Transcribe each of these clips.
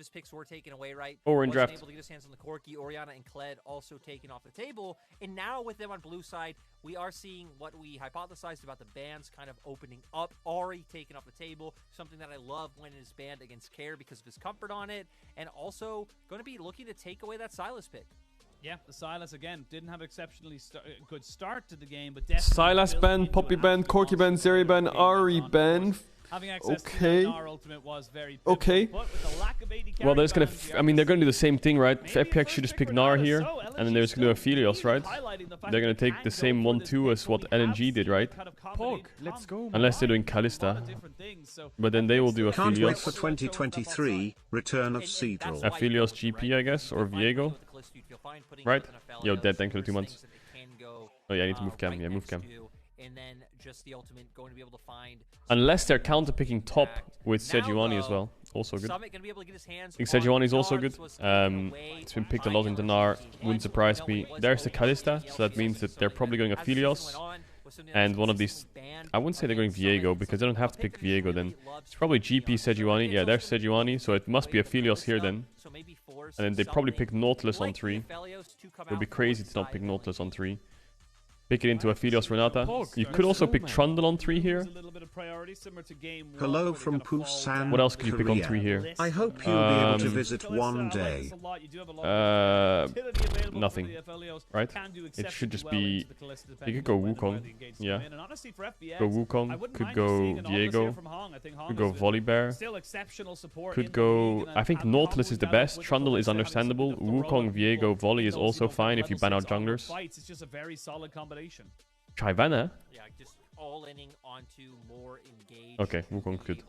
his picks were taken away, right? Or in Wasn't draft. able to get his hands on the Corki. Orianna and Kled also taken off the table. And now with them on blue side, we are seeing what we hypothesized about the bans kind of opening up. Ari taken off the table, something that I love when it is banned against Care because of his comfort on it. And also going to be looking to take away that Silas pick. Yeah, the Silas, again, didn't have exceptionally good start to the game, but definitely... Silas ban, Poppy ban, Corki ban, Zeri ban, Ari ban. Having access to the ultimate was very pivotal, okay. but with the lack of AD Well, there's gonna... carry I mean, they're gonna do the same thing, right? Maybe FPX should just pick Gnar here, and then there's gonna do Aphelios, right? They're gonna take the same 1-2 as what LNG did, right? Pog, let's go. Unless they're doing Kalista. But then they will do Can't wait for Aphelios. 2023, Return of Caedrel. Aphelios GP, I guess, or Viego. Right? Yo, dead, thank you, 2 months. Oh yeah, I need to move cam. Yeah, move cam. And then just the ultimate going to be able to find... Unless they're counter-picking top with Sejuani as well. Also good. I think Sejuani is also good. It's been picked a lot into Gnar. Wouldn't surprise me. There's the Kalista, so that means that they're probably going Aphelios. And one of these... I wouldn't say they're going Viego, because they don't have to pick Viego then. It's probably GP Sejuani. Yeah, there's Sejuani, so it must be Aphelios here then. And then they probably pick Nautilus on 3. It would be crazy to not pick Nautilus on 3. Pick it into Aphelios Renata. You could also pick Trundle on 3 here. Hello from Busan, What else could you pick on Korea. 3 here? I hope you'll be able to visit one day. Nothing. Right? It should just be... You could go Wukong. Yeah. Go Wukong. Could go Viego. Could go Volibear. Could go... I think Nautilus is the best. Trundle is understandable. Wukong, Viego, Volley is also fine if you ban out junglers. It's just a very solid combination. Trivana? Yeah, just all-inning onto more engaged. Okay, Wukong's good.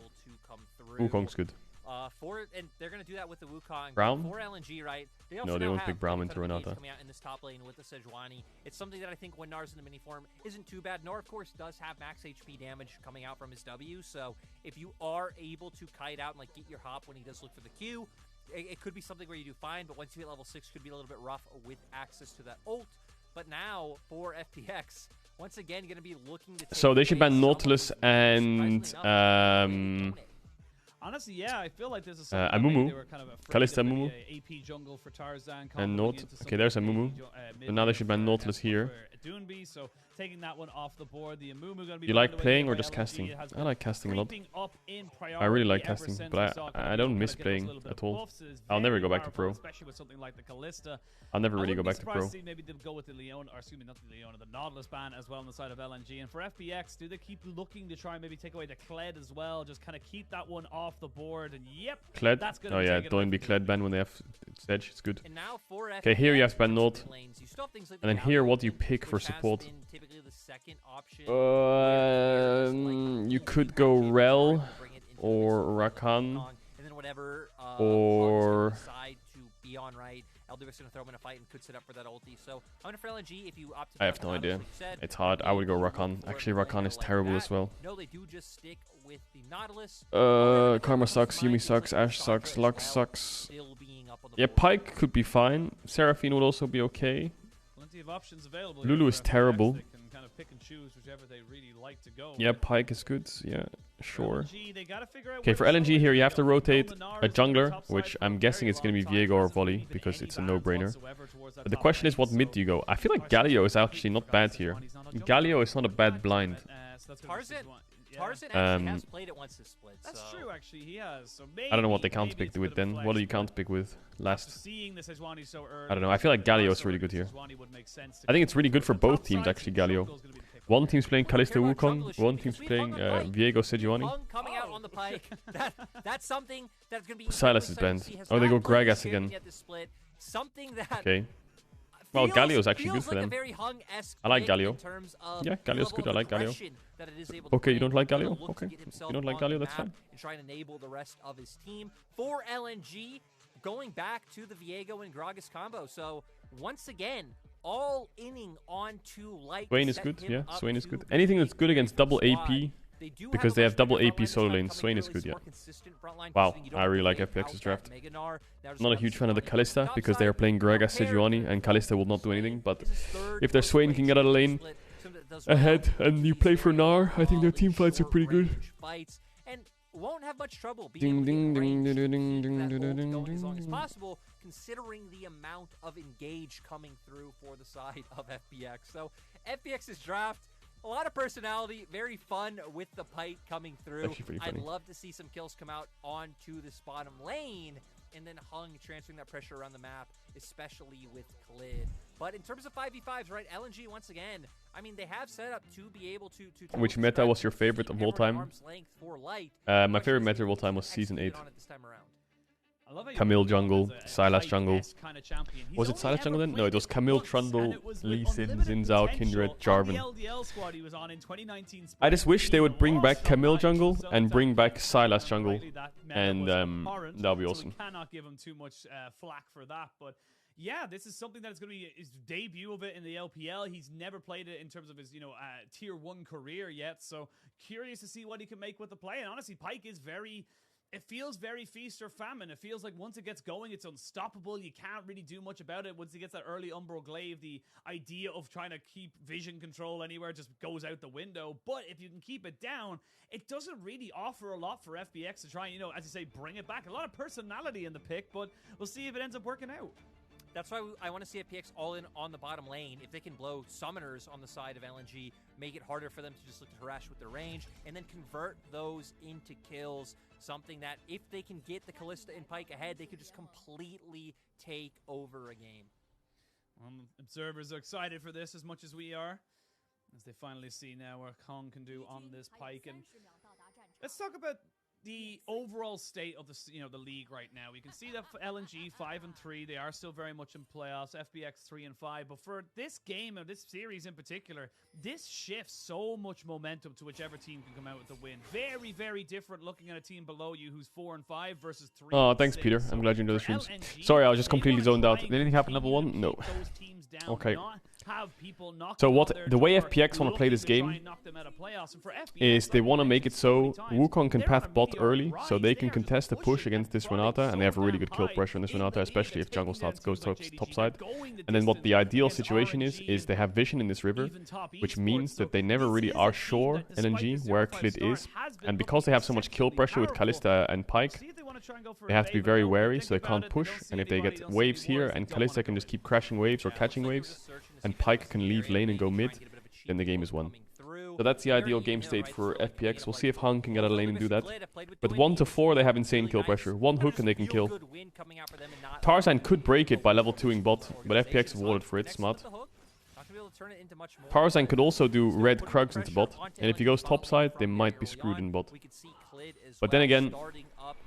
Wukong's good. And they're going to do that with the Wukong. Brown? For LNG, right? No, they won't pick Brown into Renata. Coming out in this top lane with the Sejuani. It's something that I think when Gnar's in the mini form isn't too bad. Gnar, of course, does have max HP damage coming out from his W, so if you are able to kite out and like get your hop when he does look for the Q, it could be something where you do fine, but once you hit level 6, could be a little bit rough with access to that ult. But now, for FPX, once again, going to be looking to take... So they should ban Nautilus and... Honestly, yeah, I feel like there's a Amumu. Kalista Amumu. AP jungle for Tarzan And Naut. Okay, there's Amumu. But now they should ban Nautilus here. So taking that one off the board, the Amumu going to be... You like playing or just casting? I like casting a lot. I really like casting, but I don't miss playing at all. I'll never go back to pro. I'll never really go back to pro. Maybe they'll go with the Leon, or excuse me, not the Leon, the Nautilus ban as well on the side of LNG. And for FPX, do they keep looking to try and maybe take away the Kled as well? Just kind of keep that one off the board. And yep, Kled? that's gonna Oh yeah, don't be Kled ban when they have Sedge. It's good. Okay, Okay, here you have to ban Naut. And then here, what do you pick for support? You could go Rel or Rakan or... Elduvik's going to throw him in a fight and could set up for that ulti. So I'm going to for LNG if you opt to... I have no idea. It's hard. I would go Rakan. Actually, Rakan is terrible as well. No, they do just stick with the Nautilus. Karma sucks, Yumi sucks, Ashe sucks, Lux sucks. Yeah, Pyke could be fine. Seraphine would also be okay. Plenty of options available. Lulu is terrible. They can kind of pick and choose whichever they really like to go. Yeah, Pyke is good. Yeah, sure. Okay, Okay, for LNG here, you have to rotate a jungler, which I'm guessing it's going to be Viego or Volley, because it's a no-brainer. But the question is, what mid do you go? I feel like Galio is actually not bad here. Galio is not a bad blind. Tarzan actually has played it once this split. That's true, actually. He has. So I don't know what they counterpicked with then. What do you counterpick with last? Seeing the Sejuani so early, I don't know. I feel like Galio is really good here. I think it's really good for both teams, actually, Galio. One team's playing Kalista Wukong, one team's playing Viego Sejuani. Coming out on the pike. That's something that's going to be... Silas is banned. Oh, they go Gragas again. Okay. Well, Galio is actually good for them. I like Galio. Yeah, Galio's good. I like Galio. Okay, you don't like Galio? Okay. You don't like Galio, that's fine. And try and enable the rest of his team. For LNG, going back to the Viego and Gragas combo. So, once again, all inning onto light. Swain is good, yeah. Swain is good. Anything that's good against double AP, because they have double AP solo lane. Swain is good, yeah. Wow, I really like FPX's draft. Not a huge fan of the Kalista, because they are playing Gragas Sejuani, and Kalista will not do anything. But if their Swain can get out of lane ahead, and you play for Gnar, I think their team fights are pretty good. Won't have much trouble Ding ding ding ding ding ding ding possible, considering the amount of engage coming through for the side of FPX. So FPX's draft, a lot of personality, very fun with the Pyke coming through. I'd love to see some kills come out onto this bottom lane, and then Hung transferring that pressure around the map, especially with Caedrel. But in terms of 5v5s, right, LNG, once again, I mean, they have set up to be able to Which meta was your favorite of all time? My favorite meta of all time was Season 8. Camille jungle, Sylas jungle. Was it Sylas jungle then? No, it was Camille Trundle, Lee Sin, Xin Zhao, Kindred, Jarvan. I just wish they would bring back Camille jungle and bring back Sylas jungle, and that'll be awesome. Cannot give him too much flack for that, but yeah, this is something that's going to be his debut of it in the LPL. He's never played it in terms of his, tier 1 career yet, so curious to see what he can make with the play. And honestly, Pyke is it feels very feast or famine. It feels like once it gets going, it's unstoppable. You can't really do much about it. Once he gets that early Umbral Glaive, the idea of trying to keep vision control anywhere just goes out the window. But if you can keep it down, it doesn't really offer a lot for FPX to try and, as you say, bring it back. A lot of personality in the pick, but we'll see if it ends up working out. That's why I want to see FPX all in on the bottom lane. If they can blow summoners on the side of LNG, make it harder for them to just look to harass with their range, and then convert those into kills. Something that if they can get the Kalista and Pyke ahead, they could just completely take over a game. Observers are excited for this as much as we are, as they finally see now what Kong can do on this Pyke. And let's talk about the overall state of the league right now. We can see that for LNG 5-3, they are still very much in playoffs. FPX 3-5, but for this game or this series in particular, this shifts so much momentum to whichever team can come out with the win. Very, very different looking at a team below you who's 4-5 versus 3. Oh, thanks, Peter. I'm glad you enjoyed the streams. Sorry, I was just completely zoned out. Did anything happen level 1? No. Okay. So the way FPX want to play this game is they want to make it so Wukong can path bot early, so they can contest the push against this Renata, and they have a really good kill pressure on this Renata, especially if jungle goes top side. And then what the ideal situation is they have vision in this river, which means that they never really are sure, LNG, where Clid is. And because they have so much kill pressure with Kalista and Pyke, they have to be very wary, so they can't push. And if they get waves here, and Kalista can just keep crashing waves or catching waves, and Pyke can leave lane and go mid, then the game is won. So that's the ideal game state for FPX. We'll see if Hung can get out of lane and do that. But 1-4, they have insane kill pressure. One hook and they can kill. Tarzan could break it by level 2ing bot, but FPX have warded for it. Smart. Tarzan could also do red Krugs into bot, and if he goes topside, they might be screwed in bot. But then again,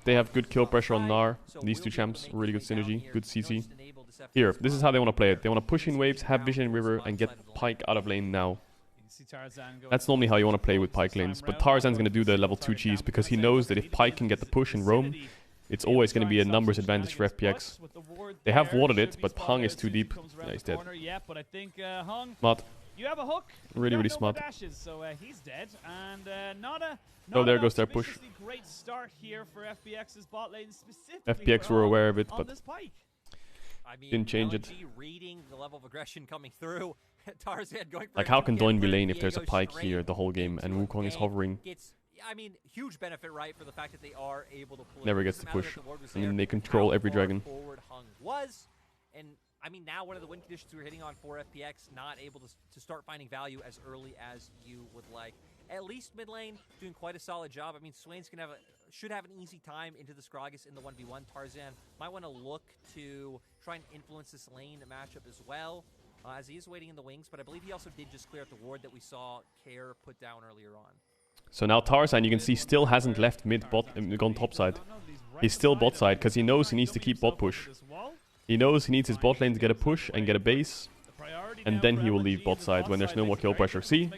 they have good kill pressure on Gnar. These two champs, really good synergy, good CC. Here, this is how they want to play it. They want to push in waves, have vision in river, and get Pyke out of lane now. That's normally how you want to play with Pyke lanes, but Tarzan's going to do the level 2 cheese because he knows that if Pyke can get the push and roam, it's always going to be a numbers advantage for FPX. They have warded it, but Hung is too deep. Yeah, he's dead. Smart. You have a hook. Really, really smart. So he's dead, and oh, there goes their push. Great start here for FPX's bot lane, specifically FPX were aware of it, but didn't change it. Reading the level of aggression coming through. Tarzan going for like, how can Doin be lane if there's a Pyke here the whole game and Wukong is hovering? Huge benefit, right, for the fact that they are able to pull. Never gets to push, and then they control every dragon. Forward Hung was, and now one of the win conditions we were hitting on for FPX, not able to start finding value as early as you would like. At least mid lane doing quite a solid job. Swain's gonna should have an easy time into the Scroggus in the 1v1. Tarzan might want to look to try and influence this lane matchup as well, as he is waiting in the wings, but I believe he also did just clear out the ward that we saw Care put down earlier on. So now Tarzan, you can see, still hasn't left mid bot, gone top side. He's still bot side because he knows he needs to keep bot push. He knows he needs his bot lane to get a push and get a base, and then he will leave bot side when there's no more kill pressure. See,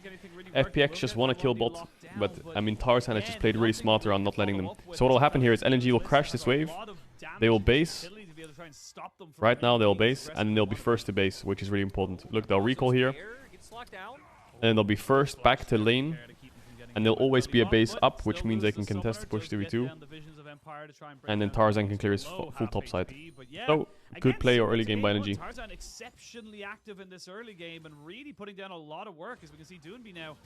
FPX just want to kill bot, but Tarzan has just played really smart around not letting them. So what will happen here is LNG will crash this wave, they will base. Right now they'll base, and they'll be first to base, which is really important. Look, they'll recall here, and they'll be first back to lane, and there'll always be a base up, which means they can contest the push 2v2, and then Tarzan can clear his full top side. So, good play or early game by LNG. Tarzan exceptionally active in this early game and really putting down a lot of work, as we can see Doonby now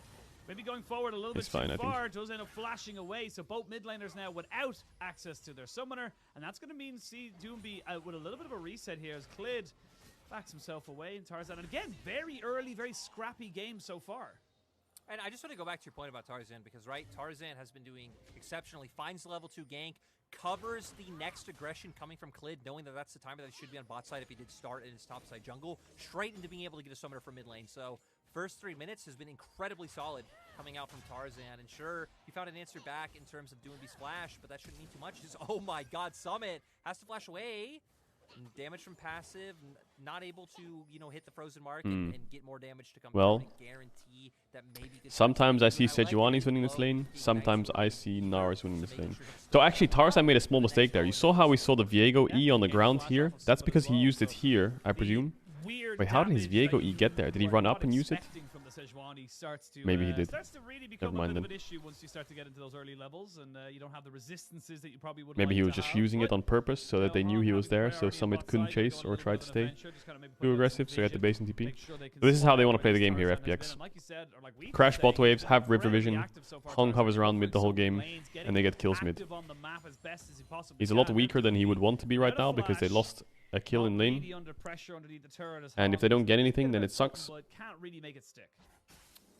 Maybe going forward a little bit too far. Does end up flashing away. So both mid laners now without access to their summoner. And that's going to mean Doomby with a little bit of a reset here as Clid backs himself away in Tarzan. And again, very early, very scrappy game so far. And I just want to go back to your point about Tarzan because, right, Tarzan has been doing exceptionally. Finds the level 2 gank, covers the next aggression coming from Clid, knowing that that's the time that he should be on bot side if he did start in his top side jungle, straight into being able to get a summoner from mid lane. So first 3 minutes has been incredibly solid coming out from Tarzan. And sure, he found an answer back in terms of Doomby's flash, but that shouldn't mean too much. Oh my god, Summit has to flash away. Damage from passive, not able to, you know, hit the frozen mark and get more damage to come down and guarantee that maybe... Sometimes I see Sejuani's winning this lane, sometimes I see Nars winning this lane. So actually Tarzan made a small mistake there. You saw how we saw the Viego E on the ground here? That's because he used it here, I presume. Wait, how did his Viego E get there? Did he run up and use it? Maybe he did. Never mind then. Maybe he was just using it on purpose so that they knew he was there, so Summit couldn't chase or try to stay too aggressive, so he had the base and TP. So this is how they want to play the game here, FPX. Crash bot waves, have river vision, Hong hovers around mid the whole game, and they get kills mid. He's a lot weaker than he would want to be right now because they lost a kill in lane. And if they don't get anything, then it sucks.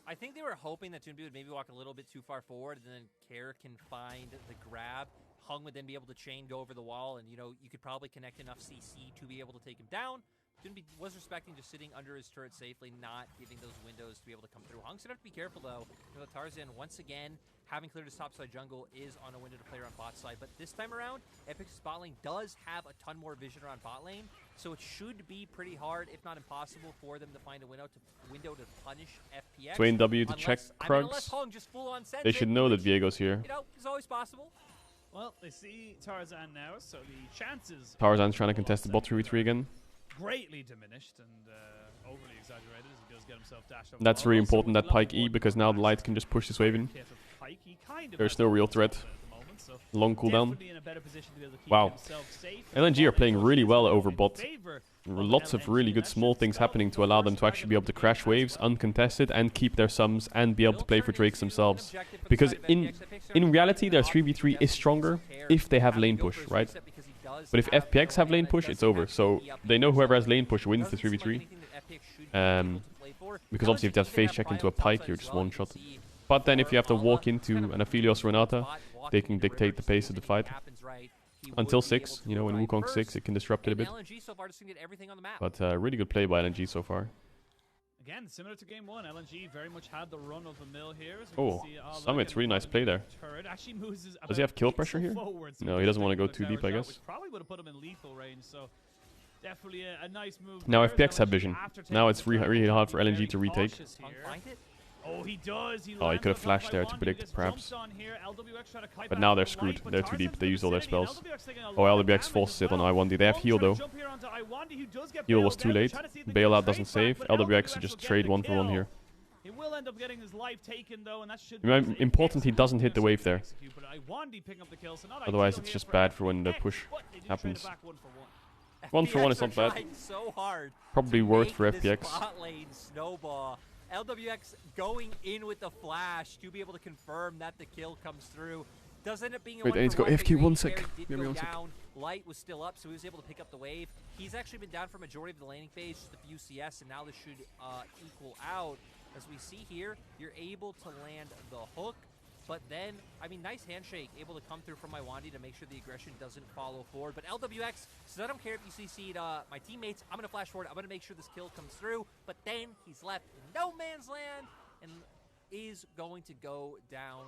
I think they were hoping that Toonby would maybe walk a little bit too far forward, and then Kerr can find the grab. Hung would then be able to chain, go over the wall, and, you know, you could probably connect enough CC to be able to take him down. Toonby was respecting just sitting under his turret safely, not giving those windows to be able to come through. Hung's gonna have to be careful, though. You know, Tarzan, once again, having cleared his topside jungle, is on a window to play around bot side. But this time around, FPX's bot lane does have a ton more vision around bot lane, so it should be pretty hard, if not impossible, for them to find a window to punish FPX. Swain W to check Krugs. They should know that Viego's here. You know, it's always possible. Well, they see Tarzan now, so the chances... Tarzan's trying to contest the bot 3v3 again. Greatly diminished and overly exaggerated as he does get himself dashed over. That's really important, that Pike E, because now the Light can just push this wave in. There's no real threat. Long cooldown. Wow. LNG are playing really well over bot. Lots of really good small things happening to allow them to actually be able to crash waves uncontested and keep their sums and be able to play for Drakes themselves. Because in reality, their 3v3 is stronger if they have lane push, right? But if FPX have lane push, it's over. So they know whoever has lane push wins the 3v3. Because obviously if they have face check into a Pike, you're just one-shot. But then if you have to walk into an Aphelios Renata, they can dictate the pace of the fight. Until 6, you know, when Wukong 6, it can disrupt it a bit. But really good play by LNG so far. Again, similar to game 1, LNG very much had the run of the mill here. Oh, Summit's really nice play there. Does he have kill pressure here? No, he doesn't want to go too deep, I guess. Probably would have put him in lethal range, so definitely a nice move. Now FPX have vision. Now it's really hard for LNG to retake. Oh, he does. Oh, he could have flashed there to predict, perhaps. But now they're screwed. They're too deep. They used all their spells. Oh, LWX forces it on I1D. They have heal, though. Heal was too late. Bailout doesn't save. LWX should just trade 1-for-1 here. He will end up getting his life taken, though, and that should be important he doesn't hit the wave there. Otherwise, it's just bad for when the push happens. 1-for-1 is not bad. Probably worth for FPX. LWX going in with the flash to be able to confirm that the kill comes through. Does end up being a wait, I need to go AFK 1 sec. Give me 1 sec. Light was still up, so he was able to pick up the wave. He's actually been down for majority of the laning phase, just a few CS, and now this should equal out. As we see here, you're able to land the hook. But then, I mean, nice handshake, able to come through from Iwandi to make sure the aggression doesn't follow forward. But LWX says, I don't care if you CC'd my teammates, I'm going to flash forward, I'm going to make sure this kill comes through. But then he's left in no man's land and is going to go down.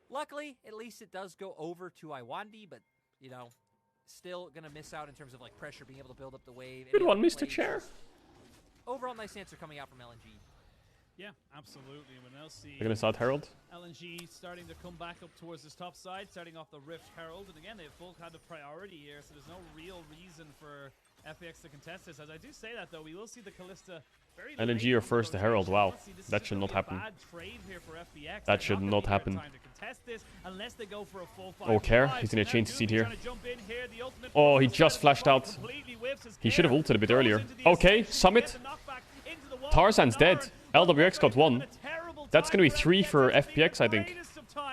Luckily, at least it does go over to Iwandi, but, you know, still going to miss out in terms of, like, pressure, being able to build up the wave. Good one, Mr. Chair. Overall, nice answer coming out from LNG. Yeah, absolutely. We'll now see they're going to start Herald. LNG starting to come back up towards this top side, starting off the Rift Herald. And again, they have full kind of priority here, so there's no real reason for FPX to contest this. As I do say that, though, we will see the Kalista very LNG are first to Herald. Wow, that should not happen. That should not happen. Oh, Care, he's going to change the seat here. Oh, he just flashed out. He should have ulted a bit earlier. Okay, Summit. Tarzan's dead. LWX got 1. That's going to be 3 for FPX, I think.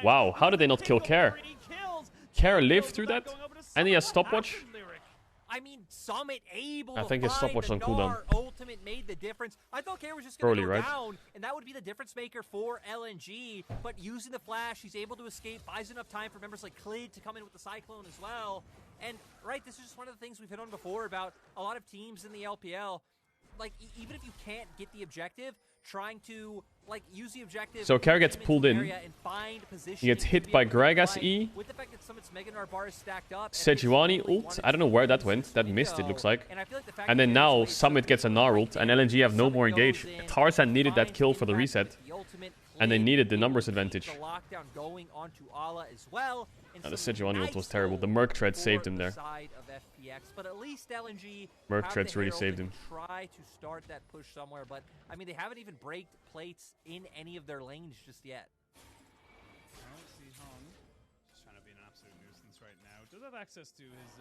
Wow, how did they not kill Care? Care lived through that? And he has stopwatch? I mean, Summit able I think his stopwatch on cooldown. Ultimate made the difference. I thought Care was just going to go right? down, and that would be the difference maker for LNG. But using the flash, he's able to escape, buys enough time for members like Clid to come in with the Cyclone as well. And, right, this is just one of the things we've hit on before about a lot of teams in the LPL. Like, even if you can't get the objective, trying to, like, use the objective. So Care gets pulled in. He gets hit by Gragas E. With the fact that Summit's Mega Gnar bar is stacked up. Sejuani ult. I don't know where that went. That missed, it looks like. And then now Summit gets a Gnar ult, and LNG have no more engage. Tarzan needed that kill for the reset. And they needed the numbers advantage. The Sejuani ult was terrible. The Merc Tread saved him there. Merc Treads really saved him. Try to start that push somewhere, but I mean they haven't even braked plates in any of their lanes just yet. I don't see Hong. Just trying to be an absolute nuisance right now. Does have access to his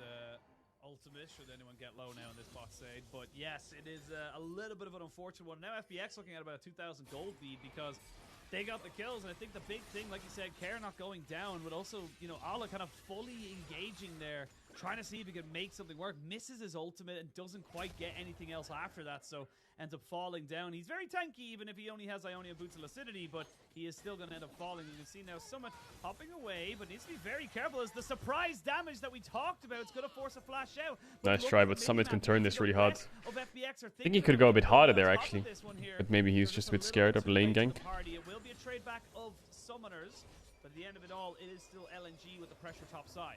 ultimate should anyone get low now in this bot side, but yes, it is a little bit of an unfortunate one. Now FPX looking at about a 2,000 gold lead because they got the kills, and I think the big thing, like you said, Care not going down, but also, you know, Ala kind of fully engaging there, trying to see if he can make something work. Misses his ultimate and doesn't quite get anything else after that, so ends up falling down. He's very tanky, even if he only has Ionian Boots and Lucidity, but he is still going to end up falling. You can see now Summit hopping away, but needs to be very careful as the surprise damage that we talked about is going to force a flash out. Nice try, but Summit can turn this really hard. I think he could go a bit harder there, actually. But maybe he's just a bit scared of the lane gank. It will be a trade back of summoners, but at the end of it all, it is still LNG with the pressure top side.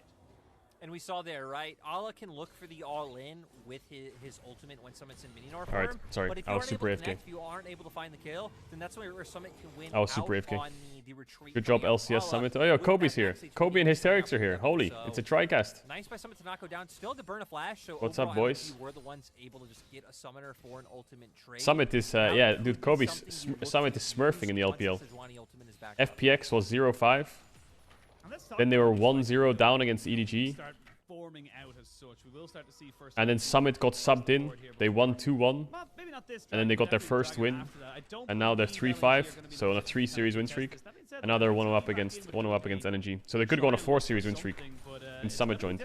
And we saw there, right? Ala can look for the all-in with his ultimate when Summit's in mini-Gnar form. Alright, sorry, but if I was super AFK. If you aren't able to find the kill, then that's where Summit can win. I was super AFK. On the retreat. Good job, LCS Summit. Oh, yeah, Kobe's here. Kobe and Hysterics are here. Holy, it's a tricast. Nice by Summit to not go down. Still to burn a flash. So what's up, boys? We're the ones able to just get a summoner for an ultimate trade. Summit is, yeah, dude, Kobe's Summit is smurfing in the LPL. FPX was 0-5. Then they were 1-0 down against EDG. Forming out as such. We will start to see first, and then Summit got subbed in. They won 2-1. And then they got their first win. And now they're 3-5. So on a 3-series win streak. And now they're 1-0 up against LNG. So they could go on a 4-series win streak. And Summit joined.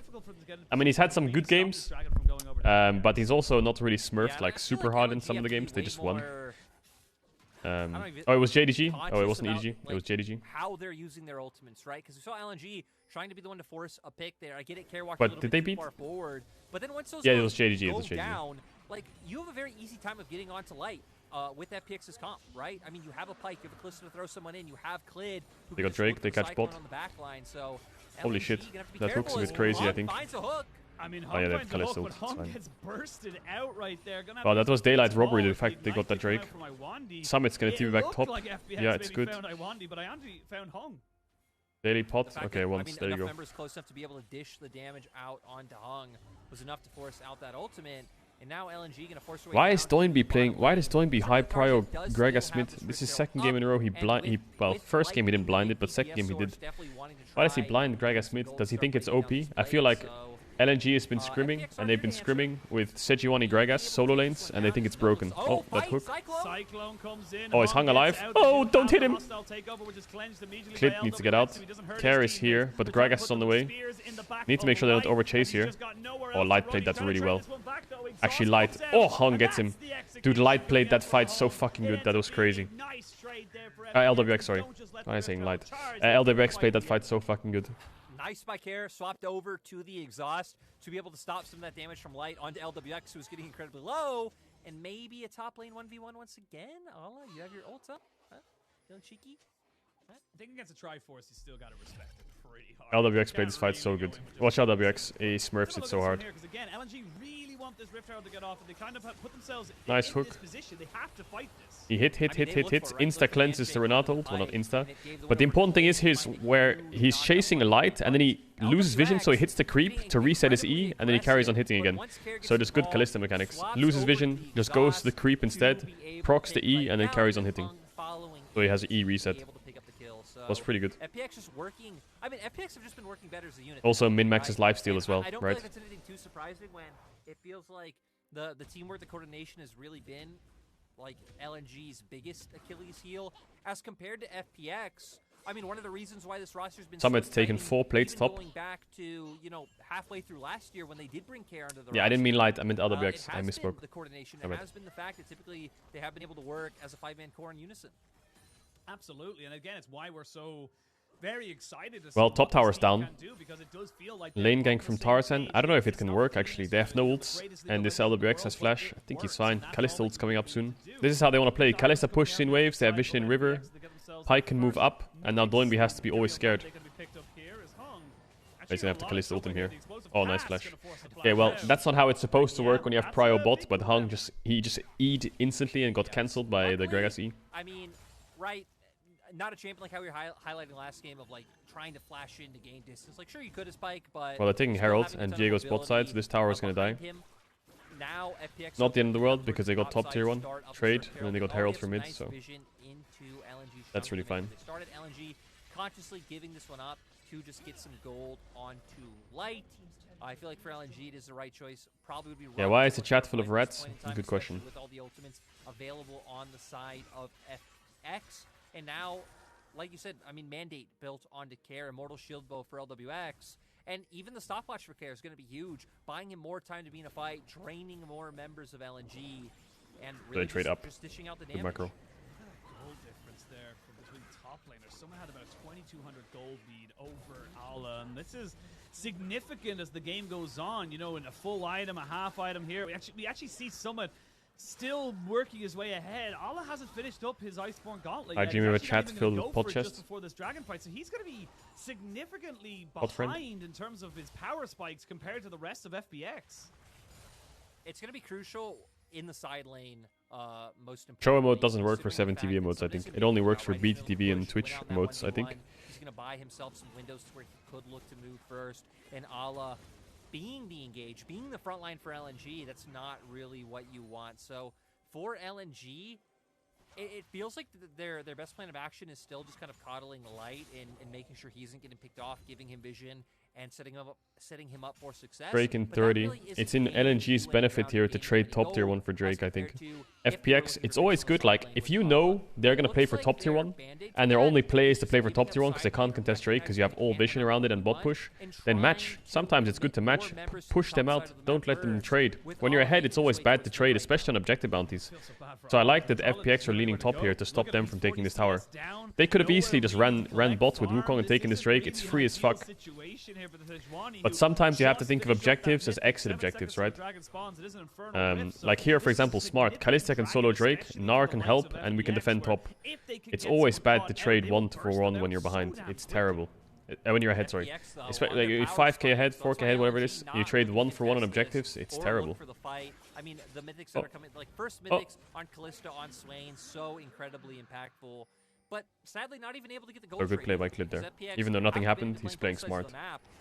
I mean, he's had some good games. But he's also not really smurfed like super hard in some of the games. They just won. Oh, it was JDG? Oh, it wasn't EDG. It was JDG. How they're using their ultimates, right? Because we saw LNG trying to be the one to force a pick there. I get it, Care walked a little bit too far forward. But then once those it was JDG. go down, like, you have a very easy time of getting onto light with FPX's comp, right? I mean, you have a Pike, you have a Callisto to throw someone in, you have Clid. They got Drake, they catch bot. On the back line, so holy shit. That hook's a bit crazy, I think. I mean, oh yeah, they have Callisto. Hong gets bursted out right there. Wow, that was daylight robbery, the fact they got that Drake. Summit's gonna TV back top. Like yeah, it's good. But Iwandi found Hong. Daily pot? Okay, once, there you go. Members close enough to be able to dish the damage out onto Hong was enough to force out that ultimate. And now LNG gonna force away. Why is Doinby playing? Why does Doinby high prio Gragas Smith? This is second game in a row. Well, first game he didn't blind it, but second game he did. Why does he blind Gragas Smith? Does he think it's OP? I feel like LNG has been scrimming, and they've been scrimming with Sejuani Gragas solo lanes, and they think it's broken. Oh, that hook. Oh, is Hung alive? Oh, don't hit him! Clip needs to get out. Care is here, but Gragas is on the way. Need to make sure they don't overchase here. Oh, Light played that really well. Actually, Light. Oh, Hung gets him. Dude, Light played that fight so fucking good. That was crazy. LWX, sorry. Why am I saying Light? LWX played that fight so fucking good. Nice by Care, swapped over to the exhaust to be able to stop some of that damage from Light onto LWX, who was getting incredibly low. And maybe a top lane 1v1 once again. Ala, you have your ults up? Huh? Feeling cheeky? Huh? I think against a Triforce, you still got to respect it pretty hard. LWX played this fight so good. Watch LWX, he smurfs it so hard. Again, LNG really want this Rift Herald to get off, and they kind of put themselves nice in hook. this position. They have to fight this. He hit. Insta cleanses the Renato ult. Well, not insta. But the important thing is where he's chasing a Light, and then he loses vision, so he hits the creep to reset his E, and then he carries on hitting again. So there's good Callisto mechanics. Loses vision, just goes to the creep instead, procs the E, and then carries on hitting. So he has an E reset. Was pretty good. FPX just working. I mean, FPX have just been working better as a unit. Also, min-maxes lifesteal as well, I don't right? feel like that's anything too surprising when it feels like the teamwork, the coordination has really been like LNG's biggest Achilles heel as compared to FPX. I mean, one of the reasons why this roster's been Summit's taken 4 plates top. Going back to, you know, halfway through last year when they did bring Care under the roster. I didn't mean light, I meant LWX. I misspoke. The coordination. It has been the fact that typically they have been able to work as a 5-man core in unison. Absolutely, and again, it's why we're so very excited to see well, top tower's down. Like lane gank from Tarzan. I don't know if it can work, actually. They have no ults, and this LWX has flash. I think he's fine. Kalista ult's coming up soon. This is how they want to play. Kalista pushes in waves, they have vision in river. Pyke can move up, and now Doinby has to be always scared. He's gonna have to Kalista ult him here. Oh, nice flash. Okay, well, that's not how it's supposed to work when you have prio bot, but Hung just E'd instantly and got cancelled by the Gragas E. I mean, right, not a champion like how we were highlighting last game of like trying to flash in to gain distance. Like, sure, you could as Spike, but well, they're taking Herald and Diego's bot side, so this tower is gonna die. Now, FPX not the end of the world because they got top tier 1 trade and then they got Herald for mid, so that's really fine. They started LNG consciously giving this one up to just get some gold onto light. I feel like for LNG it is the right choice. Probably would be yeah. Why is the chat full of rats? Good question. With all the ultimates available on the side of FX, and now, like you said, I mean, Mandate built onto Care, Immortal Shield Bow for LWX. And even the stopwatch for Care is going to be huge, buying him more time to be in a fight, draining more members of LNG, and really trade up. Just dishing out the damage. Good macro. Gold difference there between top laners. Someone had about a 2,200 gold lead over Ala, and this is significant as the game goes on. You know, in a full item, a half item here, we actually see Summit still working his way ahead. Allah hasn't finished up his Iceborne Gauntlet yet. Jimmy, have a chat filled with pot chest just before this dragon fight, so he's going to be significantly behind in terms of his power spikes compared to the rest of FPX. It's going to be crucial in the side lane. Most important. Show emote doesn't work for 7TV emotes, I think. It only works for BTTV and Twitch emotes, I think. He's going to buy himself some windows to where he could look to move first, and Allah being the engage, being the front line for LNG, that's not really what you want. So for LNG, it feels like their best plan of action is still just kind of coddling Light and making sure he isn't getting picked off, giving him vision, and setting him up for success. Drake in 30. Really it's in LNG's benefit here to trade top tier 1 for Drake, I think. FPX, it's always good, like, if you know they're going to play for top tier 1, and their only play is to play for top tier 1 because they can't contest Drake because you have all vision around it and bot push, then match. Sometimes it's good to match. Push them out. Don't let them trade. When you're ahead, it's always bad to trade, especially on objective bounties. So I like that FPX are leaning top here to stop them from taking this tower. They could have easily just ran bot with Wukong and taken this Drake. It's free as fuck. But sometimes you have to think of objectives as exit objectives, right? Like here, for example, Smart. Kalista can solo Drake, Gnar can help, and we can defend top. It's always bad to trade 1-for-1 when you're behind. It's terrible. When you're ahead, sorry. Like 5k ahead, 4k ahead, whatever it is, you trade 1-for-1 on objectives, it's terrible. I mean, the mythics that are coming, like first mythics on Kalista, on Swain, so incredibly impactful. But sadly, not even able to get the gold. A good play by Clid there. Even though nothing happened, he's playing smart.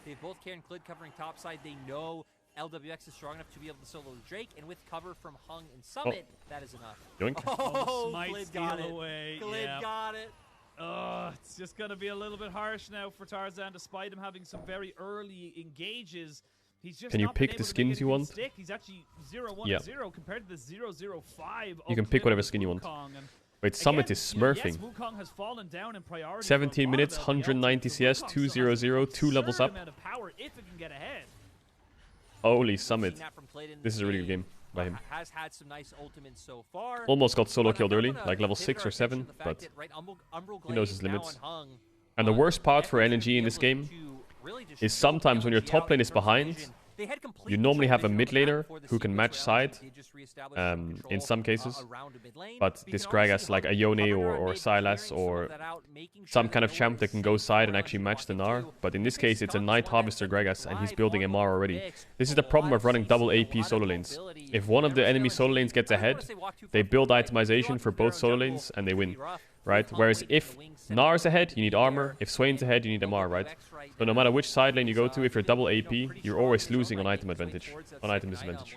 They have both Care and Clid covering top side. They know LWX is strong enough to be able to solo Drake, and with cover from Hung and Summit, that is enough. Yoink. Clid got it. Clid got it. It's just going to be a little bit harsh now for Tarzan, despite him having some very early engages. He's just can you pick the skins you want? He's actually 0-1-0 compared to the 0-0-5. You can pick whatever skin you want. Wait, Summit is smurfing. Yes, Wukong has fallen down in priority 17 minutes, 190 CS, 200, 2 levels up. Holy Summit. This is a really good game by him. Has had some nice ultimates so far. Almost got solo killed early, like level 6 or 7, but he knows his limits. And the worst part for LNG in this game is sometimes when your top lane is behind, you normally have a mid laner who can match side in some cases, but this Gragas like a Yone or Sylas or some kind of champ that can go side and actually match the Gnar, but in this case it's a Night Harvester Gragas and he's building MR already. This is the problem of running double AP solo lanes. If one of the enemy solo lanes gets ahead, they build itemization for both solo lanes and they win, right? Whereas if Gnar's ahead, you need armor. If Swain's ahead, you need MR, right? So no matter which side lane you go to, if you're double AP, you're always losing on item advantage, on item disadvantage.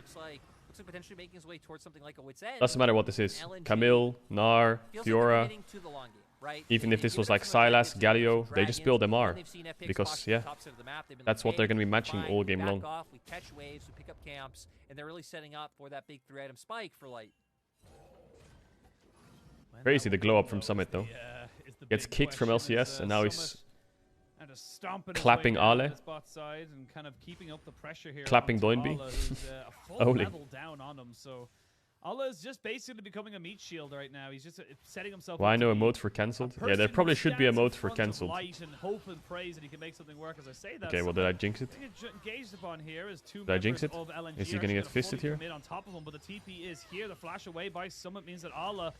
Doesn't matter what this is. Camille, Gnar, Fiora. Even if this was like Sylas, Galio, they just build MR. Because, yeah, that's what they're going to be matching all game long. We catch waves, we pick up camps, and they're really setting up for that big 3-item spike for Light. Crazy the glow up from Summit though. Gets kicked from LCS and now he's clapping Ale. Clapping Doinby. Holy. Allah is just basically becoming a meat shield right now. He's just setting himself. Why no emote for cancelled? Yeah, there probably should be a emote for cancelled. And hope and praise that he can make something work. As I say that. Okay, well, did I jinx it? Engaged upon here is two did I jinx it? LNG is he gonna get fisted here? On top of him, but the TP is here. The flash away by Summit means that Allah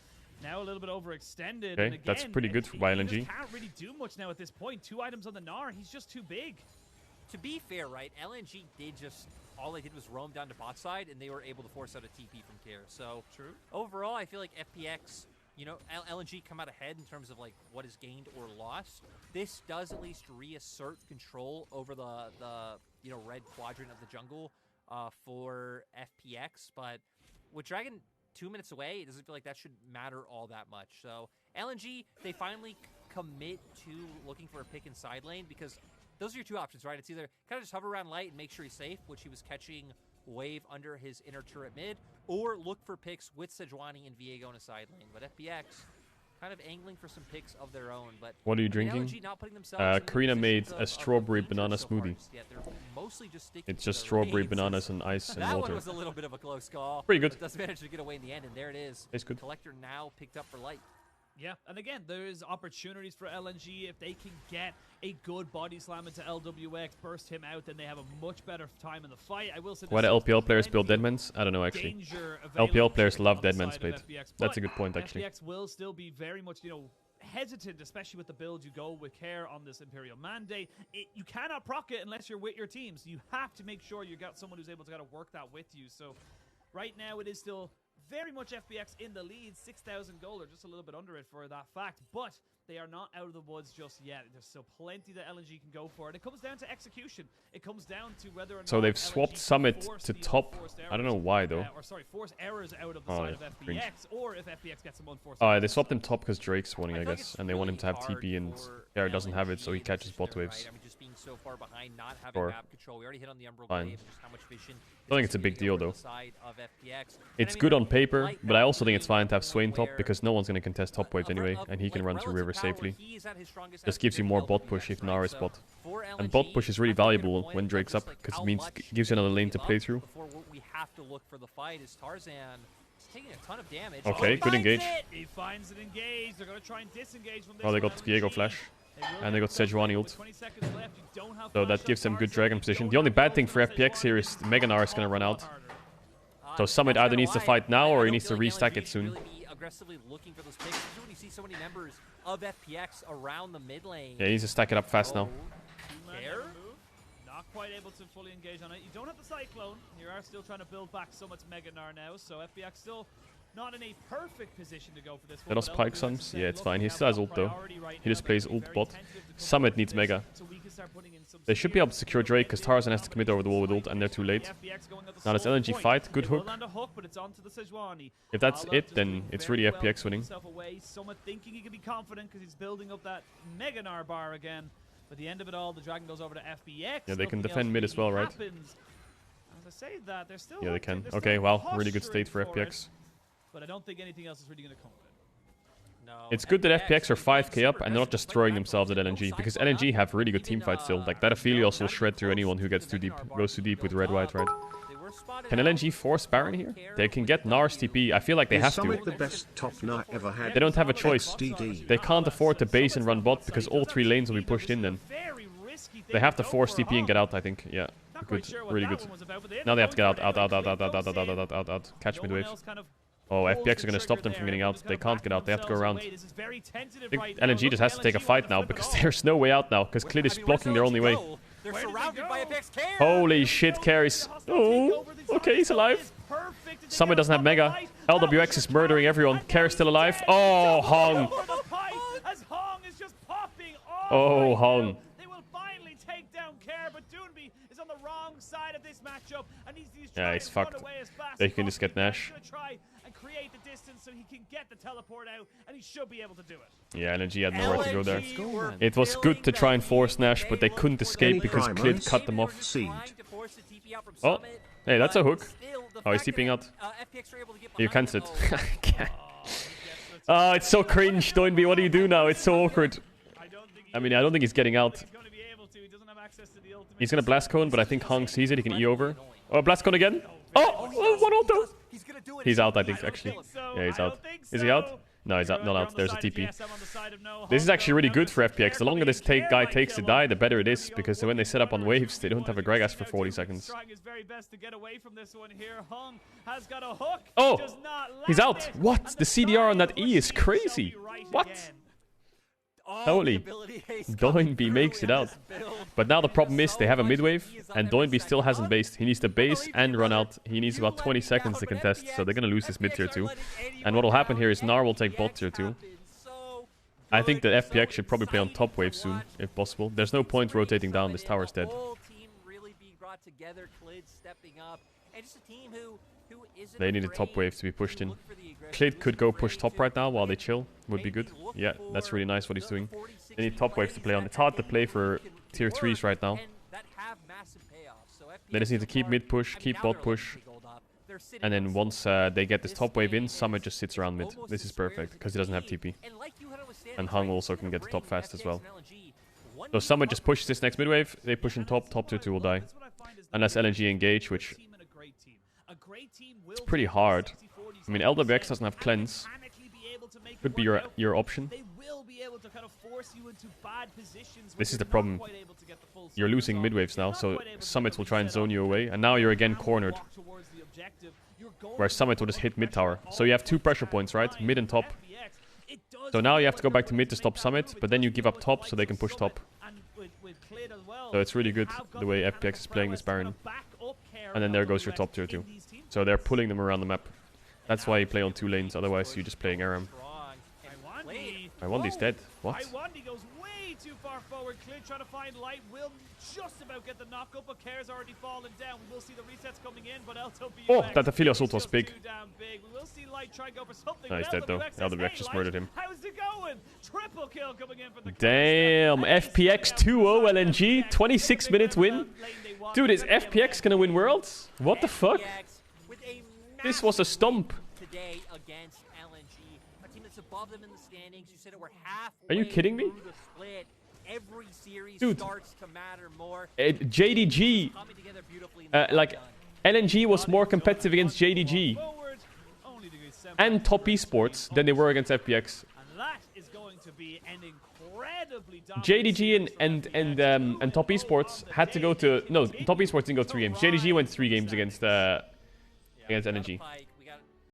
now a little bit overextended. Okay, and again, that's pretty good by LNG. He can't really do much now at this point. 2 items on the Gnar. He's just too big. To be fair, right, LNG did just, all they did was roam down to bot side, and they were able to force out a TP from Care. So, true. Overall, I feel like FPX, you know, LNG come out ahead in terms of, like, what is gained or lost. This does at least reassert control over the you know, red quadrant of the jungle for FPX. But with Dragon 2 minutes away, it doesn't feel like that should matter all that much. So, LNG, they finally commit to looking for a pick in side lane because those are your 2 options, right? It's either kind of just hover around light and make sure he's safe, which he was catching wave under his inner turret mid, or look for picks with Sejuani and Viego in a side lane. But FPX kind of angling for some picks of their own. But what are you drinking? Karina made a strawberry banana smoothie. It's just strawberry bananas and ice and water. That one was a little bit of a close call. Pretty good. Does manage to get away in the end, and there it is. It's good. Collector now picked up for light. Yeah, and again, there's opportunities for LNG. If they can get a good body slam into LWX, burst him out, then they have a much better time in the fight. I will say. Why do LPL players build Deadmans? I don't know, actually. LPL players love Deadman's Blade. That's a good point, actually. FPX will still be very much, you know, hesitant, especially with the build you go with Care on this Imperial Mandate. You cannot proc it unless you're with your team, so you have to make sure you got someone who's able to kind of work that with you. So right now it is still very much FPX in the lead, 6,000 gold, or just a little bit under it for that fact, but they are not out of the woods just yet. There's still plenty that LNG can go for, and it comes down to execution. It comes down to whether or not so they've swapped Summit to top. I don't know why though. Force errors out of the side of FPX, or if FPX gets some unforced. Oh, they swapped him top because Drake's wanting, I guess, and they want him to have TP, and Care doesn't have it, so he catches bot waves. So far behind, not having map control. We already hit on the Umbral wave, just how much vision. I don't think it's a big deal though. It's good on paper, but I also think it's fine to have Swain top because no one's going to contest top waves anyway, and he can run through river safely. Just gives you more bot push if Gnar is bot. And bot push is really valuable when Drake's up because it means it gives you another lane to play through. We have to look for the fight is Tarzan taking a ton of damage. Okay, good engage. He finds it engaged. They're going to try and disengage from this. Oh, they got Viego flash. And they got Sejuani ult. So that gives them good dragon position. The only bad thing for FPX here is Mega Gnar is going to run out. So Summit either needs to fight now or he needs to restack it soon. Aggressively looking for those picks. When you see so many members of FPX around the mid lane. Yeah, he needs to stack it up fast now. Not quite able to fully engage on it. You don't have the Cyclone. You are still trying to build back Summit's Mega Gnar now. So FPX still not in a perfect position to go for this one. Let us Pike Sums. Yeah, it's fine. He still has ult though. He just plays ult bot. Summit needs Mega. They should be able to secure Drake because Tarzan has to commit over the wall with ult and they're too late. Now let's LNG fight. Good hook. If that's it, then it's really FPX winning. Summit thinking he can be confident because he's building up that Mega Gnar bar again. But the end of it all, the Dragon goes over to FPX. Yeah, they can defend mid as well, right? As I say that, they're still. Yeah, they can. Okay, wow, really good state for FPX. But I don't think anything else is really going to come of it. No, it's good that FPX are 5k up and they're not just throwing themselves at LNG because LNG have really good teamfights still. Like that Aphelios will shred through anyone who gets too deep, goes too deep with red-white, right? Can LNG force Baron here? They can get Gnar's TP. I feel like they have to. The best top Gnar ever had. They don't have a choice. They can't afford to base and run bot because all 3 lanes will be pushed in then. They have to force TP and get out, I think. Yeah, good, really good. Now they have to get out. Catch mid wave. Oh, FPX are going to stop them from getting out. They can't get out. They have to go around. I think LNG just has to take a fight now because there's no way out now because Clid is blocking their only way. Holy shit, carries. Oh, okay, he's alive. Summit doesn't have Mega. LWX is murdering everyone. Care is still alive. Oh, Hong. Oh, Hong. Yeah, he's fucked. They can just get Nash. So he can get the teleport out, and he should be able to do it. Yeah, LNG had nowhere to go there. It was good to try and force Nash, but they couldn't escape because Clid cut them off. Oh, hey, that's a hook. Oh, he's TPing out. You cancel it. Oh, it's so cringe. Doinby, what do you do now? It's so awkward. I mean, I don't think he's getting out. He's going to Blast Cone, but I think Hung sees it. He can E over. Oh, Blast Cone again. Oh, one auto. He's out, I think, actually. Yeah, he's out. Is he out? No, he's not out. There's a TP. This is actually really good for FPX. The longer this guy takes to die, the better it is. Because when they set up on waves, they don't have a Gragas for 40 seconds. Oh! He's out! What? The CDR on that E is crazy. What? Holy. Doinby makes it out. But now the problem is they have a mid-wave, and Doinby still hasn't based. He needs to base and run out. He needs about 20 seconds to contest, so they're going to lose this mid-tier 2. And what will happen here is Gnar will take bot tier 2. I think that FPX should probably play on top wave soon, if possible. There's no point rotating down, this tower's dead. They need a top wave to be pushed in. Clid could go push top right now while they chill. Would be good. Yeah, that's really nice what he's doing. They need top waves to play on. It's hard to play for tier 3s right now. They just need to keep mid push, keep bot push. And then once they get this top wave in, Summit just sits around mid. This is perfect, because he doesn't have TP. And Hung also can get the top fast as well. So Summit just pushes this next mid wave. They push in top tier 2 will die. Unless LNG engage, which... it's pretty hard. I mean, LWX doesn't have cleanse. Could be your option. This is the problem. You're losing mid-waves now, so Summit will try and zone you away. And now you're again cornered. Where Summit will just hit mid-tower. So you have 2 pressure points, right? Mid and top. So now you have to go back to mid to stop Summit, but then you give up top so they can push top. So it's really good the way FPX is playing this Baron. And then there goes your top tier 2. So they're pulling them around the map. That's why you play on 2 lanes, otherwise you're just playing Aram. Iwandi's dead. What? Iwandi goes way too far forward. Clid trying to find light. Will just about get the knock up, but Care's already fallen down. We will see the resets coming in, but LTB. Oh, that Aphelios ult was big. We will see light try and go for something. No, he's dead though. LWX just murdered him. How's it going? Triple kill coming in for the Damn, FPX 2-0 LNG, 26 minute win. Dude, is FPX gonna win Worlds? What the fuck? This was a stomp. Today against LNG, a team that's above them in the standings. You said it, we're halfway. Are you kidding me? Every series Dude, starts to matter more. JDG, like LNG was more competitive against JDG and top esports than they were against FPX. JDG and top esports had to go to top esports didn't go 3 games. JDG went 3 games against LNG.